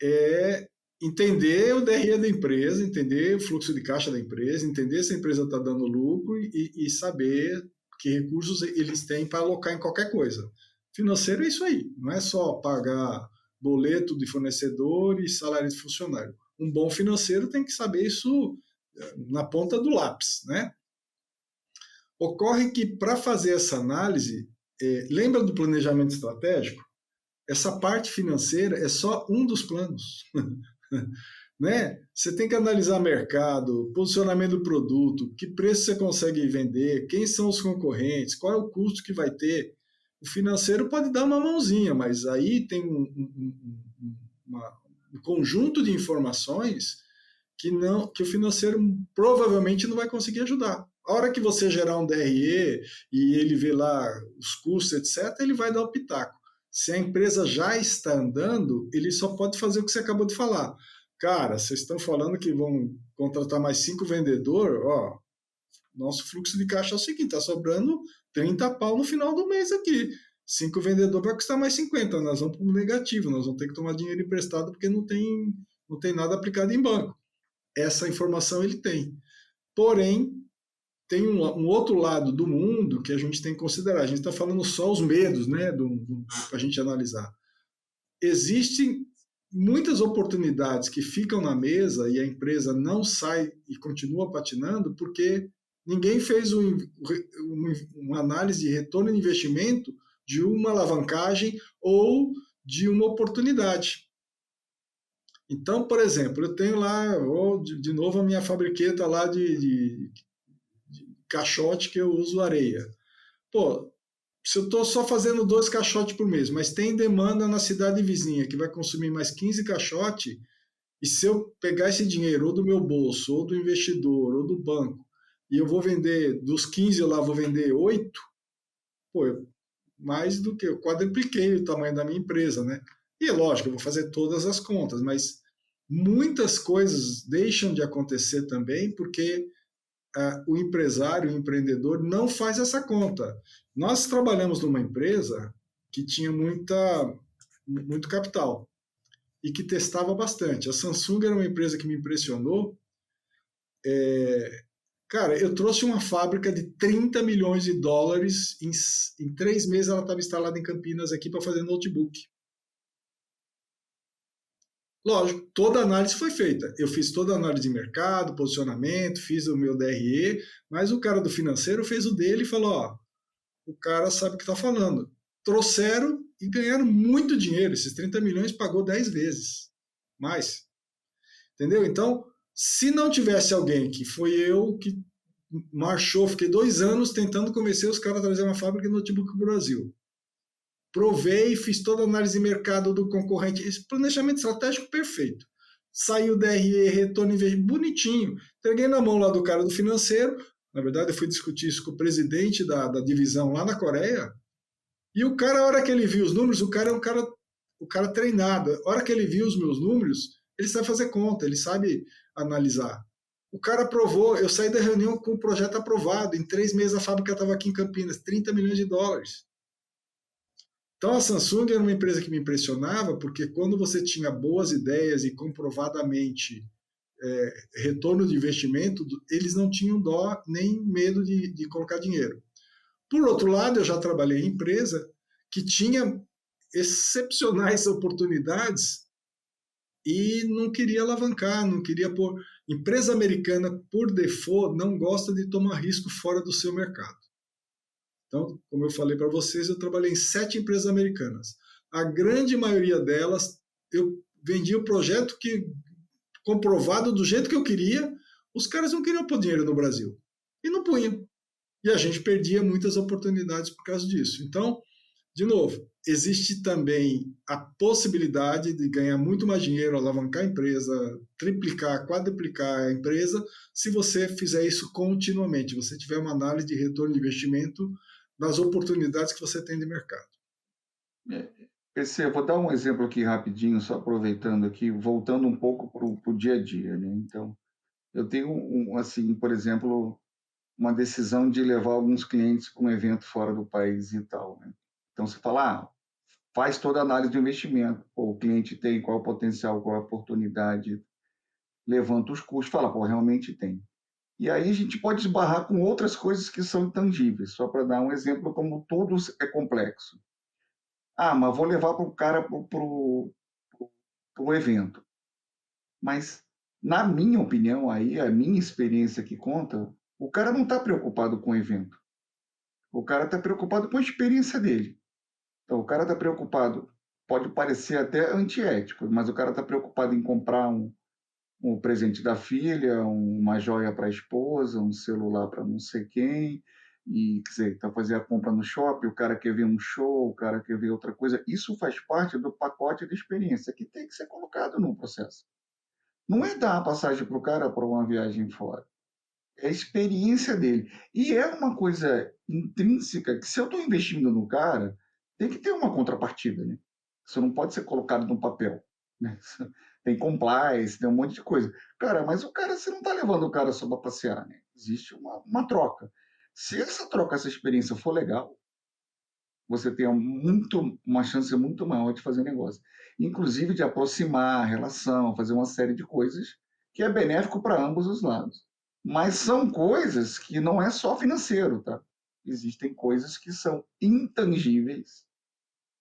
é entender o DRE da empresa, entender o fluxo de caixa da empresa, entender se a empresa está dando lucro e saber que recursos eles têm para alocar em qualquer coisa. Financeiro é isso aí, não é só pagar boleto de fornecedor e salário de funcionário. Um bom financeiro tem que saber isso na ponta do lápis, né? Ocorre que para fazer essa análise, lembra do planejamento estratégico? Essa parte financeira é só um dos planos. né? Você tem que analisar mercado, posicionamento do produto, que preço você consegue vender, quem são os concorrentes, qual é o custo que vai ter. O financeiro pode dar uma mãozinha, mas aí tem um conjunto de informações que o financeiro provavelmente não vai conseguir ajudar. A hora que você gerar um DRE e ele vê lá os custos, etc., ele vai dar o pitaco. Se a empresa já está andando, ele só pode fazer o que você acabou de falar. Cara, vocês estão falando que vão contratar mais 5 vendedores, ó, nosso fluxo de caixa é o seguinte, está sobrando 30 pau no final do mês aqui. 5 vendedores vai custar mais 50, nós vamos para o negativo, nós vamos ter que tomar dinheiro emprestado porque não tem nada aplicado em banco. Essa informação ele tem. Porém, tem um outro lado do mundo que a gente tem que considerar. A gente está falando só os medos, né, para a gente analisar. Existem muitas oportunidades que ficam na mesa e a empresa não sai e continua patinando porque ninguém fez uma análise de retorno de investimento de uma alavancagem ou de uma oportunidade. Então, por exemplo, eu tenho lá, de novo, a minha fabriqueta lá de caixote que eu uso areia. Pô, se eu estou só fazendo 2 caixotes por mês, mas tem demanda na cidade vizinha que vai consumir mais 15 caixotes, e se eu pegar esse dinheiro ou do meu bolso, ou do investidor, ou do banco, e eu vou vender, dos 15 eu lá vou vender 8, pô, mais do que eu quadrupliquei o tamanho da minha empresa, né? E é lógico, eu vou fazer todas as contas, mas muitas coisas deixam de acontecer também porque o empresário, o empreendedor não faz essa conta. Nós trabalhamos numa empresa que tinha muito capital e que testava bastante. A Samsung era uma empresa que me impressionou. Cara, eu trouxe uma fábrica de 30 milhões de dólares, em 3 meses ela estava instalada em Campinas aqui para fazer notebook. Lógico, toda a análise foi feita. Eu fiz toda a análise de mercado, posicionamento, fiz o meu DRE, mas o cara do financeiro fez o dele e falou: ó, o cara sabe o que está falando. Trouxeram e ganharam muito dinheiro. Esses 30 milhões pagou 10 vezes mais. Entendeu? Então, se não tivesse alguém, que foi eu que marchou, fiquei 2 anos tentando convencer os caras a trazer uma fábrica de notebook para o Brasil. Provei, fiz toda a análise de mercado do concorrente, esse planejamento estratégico perfeito. Saiu DRE, retorno bonitinho. Entreguei na mão lá do cara do financeiro. Na verdade, eu fui discutir isso com o presidente da divisão lá na Coreia. E o cara, a hora que ele viu os números, o cara é o cara treinado. A hora que ele viu os meus números, ele sabe fazer conta, ele sabe analisar. O cara aprovou, eu saí da reunião com o projeto aprovado. Em 3 meses a fábrica estava aqui em Campinas, 30 milhões de dólares. Então a Samsung era uma empresa que me impressionava porque quando você tinha boas ideias e comprovadamente retorno de investimento, eles não tinham dó nem medo de colocar dinheiro. Por outro lado, eu já trabalhei em empresa que tinha excepcionais oportunidades e não queria alavancar, não queria pôr. Empresa americana, por default, não gosta de tomar risco fora do seu mercado. Então, como eu falei para vocês, eu trabalhei em 7 empresas americanas. A grande maioria delas, eu vendi o projeto que, comprovado do jeito que eu queria, os caras não queriam pôr dinheiro no Brasil. E não punham. E a gente perdia muitas oportunidades por causa disso. Então, de novo, existe também a possibilidade de ganhar muito mais dinheiro, alavancar a empresa, triplicar, quadruplicar a empresa, se você fizer isso continuamente, você tiver uma análise de retorno de investimento das oportunidades que você tem de mercado. Eu vou dar um exemplo aqui rapidinho, só aproveitando aqui, voltando um pouco para o dia a dia, né? Então, eu tenho, assim, por exemplo, uma decisão de levar alguns clientes para um evento fora do país e tal, né? Então, você fala, faz toda a análise do investimento, pô, o cliente tem, qual é o potencial, qual é a oportunidade, levanta os custos, fala, pô, realmente tem. E aí a gente pode esbarrar com outras coisas que são intangíveis, só para dar um exemplo como tudo é complexo. Mas vou levar para o cara para o evento. Mas, na minha opinião, aí, a minha experiência que conta, o cara não está preocupado com o evento. O cara está preocupado com a experiência dele. Então, o cara está preocupado, pode parecer até antiético, mas o cara está preocupado em comprar um presente da filha, uma joia para a esposa, um celular para não sei quem, e quer dizer, tá fazer a compra no shopping, o cara quer ver um show, o cara quer ver outra coisa. Isso faz parte do pacote de experiência que tem que ser colocado no processo. Não é dar a passagem para o cara para uma viagem fora. É a experiência dele. E é uma coisa intrínseca que, se eu estou investindo no cara, tem que ter uma contrapartida, né? Isso não pode ser colocado no papel, né? Tem compliance, tem um monte de coisa. Cara, mas o cara, você não está levando o cara só para passear, né? Existe uma troca. Se essa troca, essa experiência for legal, você tem uma chance muito maior de fazer negócio. Inclusive de aproximar a relação, fazer uma série de coisas que é benéfico para ambos os lados. Mas são coisas que não é só financeiro, tá? Existem coisas que são intangíveis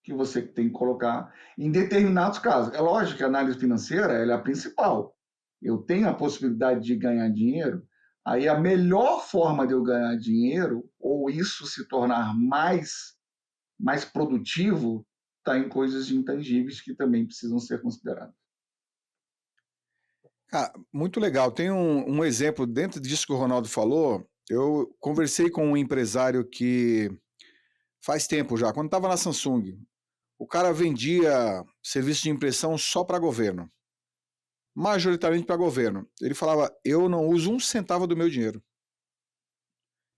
que você tem que colocar em determinados casos. É lógico que a análise financeira ela é a principal. Eu tenho a possibilidade de ganhar dinheiro, aí a melhor forma de eu ganhar dinheiro, ou isso se tornar mais produtivo, está em coisas intangíveis que também precisam ser consideradas. Ah, muito legal. Tem um exemplo dentro disso que o Ronaldo falou. Eu conversei com um empresário que faz tempo já, quando estava na Samsung. O cara vendia serviço de impressão só para governo, majoritariamente para governo. Ele falava: eu não uso um centavo do meu dinheiro.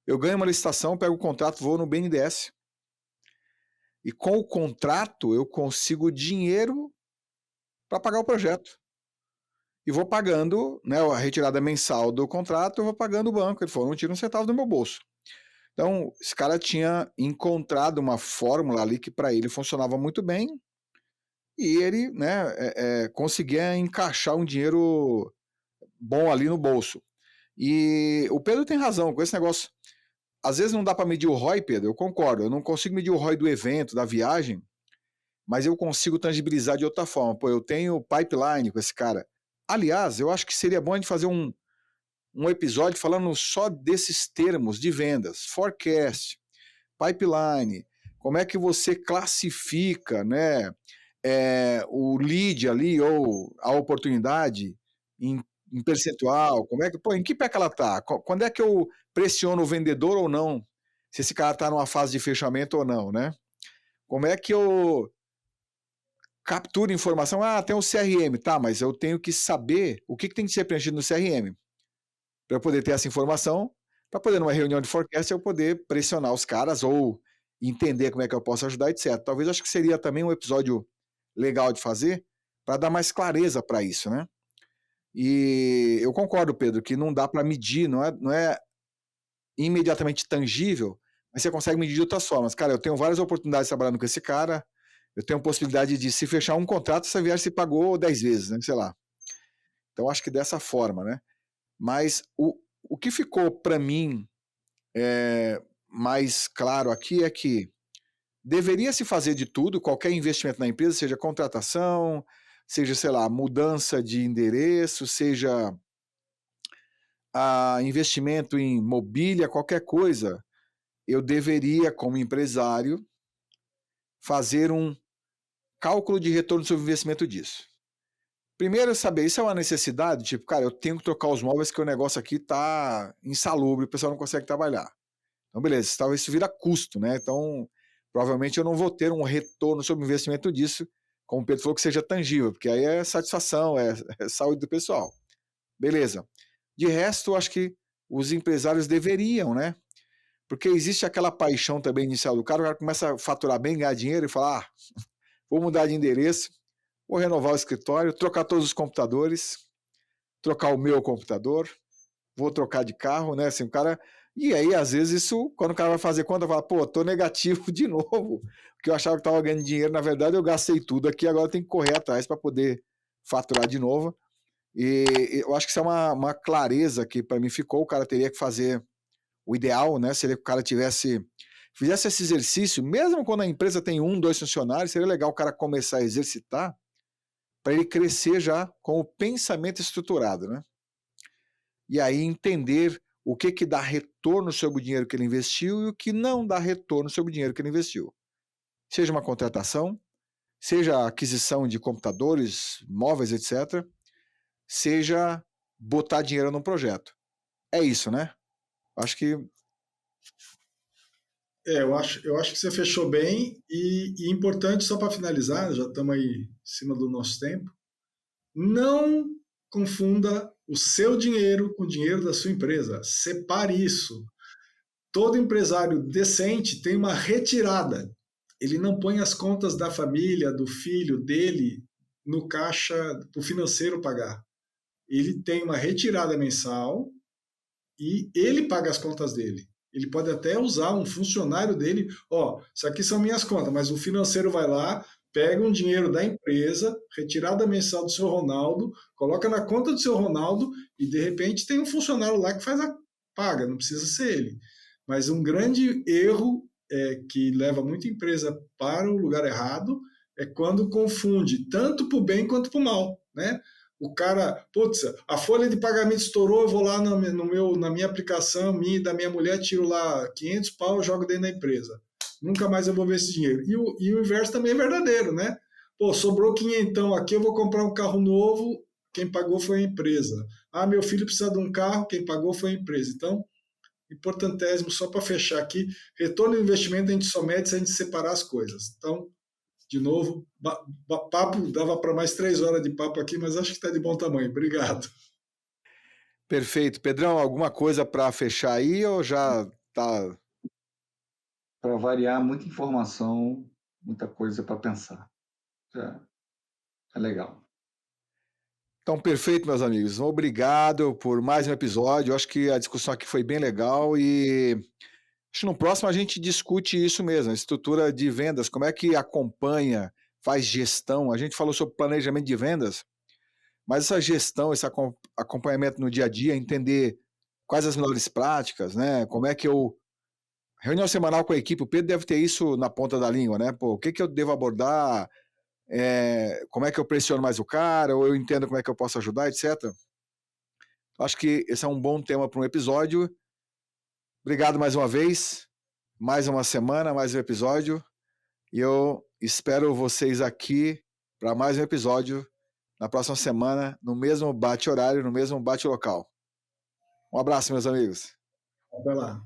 Eu ganho uma licitação, pego o contrato, vou no BNDES. E com o contrato eu consigo dinheiro para pagar o projeto. E vou pagando, né, a retirada mensal do contrato, eu vou pagando o banco. Ele falou: não tira um centavo do meu bolso. Então, esse cara tinha encontrado uma fórmula ali que para ele funcionava muito bem e ele, né, conseguia encaixar um dinheiro bom ali no bolso. E o Pedro tem razão com esse negócio. Às vezes não dá para medir o ROI, Pedro, eu concordo. Eu não consigo medir o ROI do evento, da viagem, mas eu consigo tangibilizar de outra forma. Pô, eu tenho pipeline com esse cara. Aliás, eu acho que seria bom a gente fazer um episódio falando só desses termos de vendas, forecast, pipeline, como é que você classifica, né, o lead ali ou a oportunidade em percentual, como é que, pô, em que pé que ela tá? Quando é que eu pressiono o vendedor ou não? Se esse cara está numa fase de fechamento ou não, né? Como é que eu capturo informação? Ah, tem o CRM, tá, mas eu tenho que saber o que tem que ser preenchido no CRM para eu poder ter essa informação, para poder numa reunião de forecast eu poder pressionar os caras ou entender como é que eu posso ajudar, etc. Talvez acho que seria também um episódio legal de fazer para dar mais clareza para isso, né? E eu concordo, Pedro, que não dá para medir, não é imediatamente tangível, mas você consegue medir de outras formas. Cara, eu tenho várias oportunidades trabalhando com esse cara, eu tenho possibilidade de, se fechar um contrato, essa viagem se pagou 10 vezes, né? Sei lá. Então acho que dessa forma, né? Mas o que ficou para mim mais claro aqui é que deveria se fazer de tudo, qualquer investimento na empresa, seja contratação, seja, sei lá, mudança de endereço, seja investimento em mobília, qualquer coisa, eu deveria, como empresário, fazer um cálculo de retorno sobre o investimento disso. Primeiro, saber, isso é uma necessidade? Tipo, cara, eu tenho que trocar os móveis porque o negócio aqui tá insalubre, o pessoal não consegue trabalhar. Então, beleza, talvez isso vira custo, né? Então, provavelmente eu não vou ter um retorno sobre o investimento disso, como o Pedro falou, que seja tangível, porque aí é satisfação, é saúde do pessoal. Beleza. De resto, eu acho que os empresários deveriam, né? Porque existe aquela paixão também inicial do cara, o cara começa a faturar bem, ganhar dinheiro e fala: ah, vou mudar de endereço, vou renovar o escritório, trocar todos os computadores, trocar o meu computador, vou trocar de carro, né? Assim, o cara. E aí, às vezes, isso, quando o cara vai fazer conta, fala: pô, tô negativo de novo. Porque eu achava que tava ganhando dinheiro, na verdade, eu gastei tudo aqui, agora eu tenho que correr atrás para poder faturar de novo. E eu acho que isso é uma clareza que para mim ficou. O cara teria que fazer o ideal, né? Seria que o cara fizesse esse exercício, mesmo quando a empresa tem 1, 2 funcionários, seria legal o cara começar a exercitar para ele crescer já com o pensamento estruturado, né? E aí entender o que dá retorno sobre o dinheiro que ele investiu e o que não dá retorno sobre o dinheiro que ele investiu. Seja uma contratação, seja a aquisição de computadores, móveis, etc., seja botar dinheiro num projeto. É isso, né? Acho que... Eu acho que você fechou bem e importante, só para finalizar, já estamos aí em cima do nosso tempo, não confunda o seu dinheiro com o dinheiro da sua empresa. Separe isso. Todo empresário decente tem uma retirada. Ele não põe as contas da família, do filho dele no caixa para o financeiro pagar. Ele tem uma retirada mensal e ele paga as contas dele. Ele pode até usar um funcionário dele, isso aqui são minhas contas, mas o financeiro vai lá, pega um dinheiro da empresa, retirada mensal do seu Ronaldo, coloca na conta do seu Ronaldo e de repente tem um funcionário lá que faz a paga, não precisa ser ele. Mas um grande erro que leva muita empresa para o lugar errado é quando confunde tanto para o bem quanto para o mal, né? O cara, putz, a folha de pagamento estourou, eu vou lá na minha aplicação, da minha mulher, tiro lá 500 pau, jogo dentro da empresa. Nunca mais eu vou ver esse dinheiro. E o inverso também é verdadeiro, né? Pô, sobrou 500 aqui, eu vou comprar um carro novo, quem pagou foi a empresa. Ah, meu filho precisa de um carro, quem pagou foi a empresa. Então, importantésimo, só para fechar aqui, retorno do investimento a gente só mede se a gente separar as coisas. Então, de novo, papo, dava para mais 3 horas de papo aqui, mas acho que está de bom tamanho. Obrigado. Perfeito. Pedrão, alguma coisa para fechar aí ou já tá... Para variar, muita informação, muita coisa para pensar. Já é legal. Então, perfeito, meus amigos. Obrigado por mais um episódio. Eu acho que a discussão aqui foi bem legal e acho que no próximo a gente discute isso mesmo, a estrutura de vendas, como é que acompanha, faz gestão. A gente falou sobre planejamento de vendas, mas essa gestão, esse acompanhamento no dia a dia, entender quais as melhores práticas, né? Como é que eu... Reunião semanal com a equipe, o Pedro deve ter isso na ponta da língua, né? Pô, o que eu devo abordar? Como é que eu pressiono mais o cara? Ou eu entendo como é que eu posso ajudar, etc. Acho que esse é um bom tema para um episódio. Obrigado mais uma vez. Mais uma semana, mais um episódio. E eu espero vocês aqui para mais um episódio na próxima semana, no mesmo bate-horário, no mesmo bate-local. Um abraço, meus amigos. Vai lá.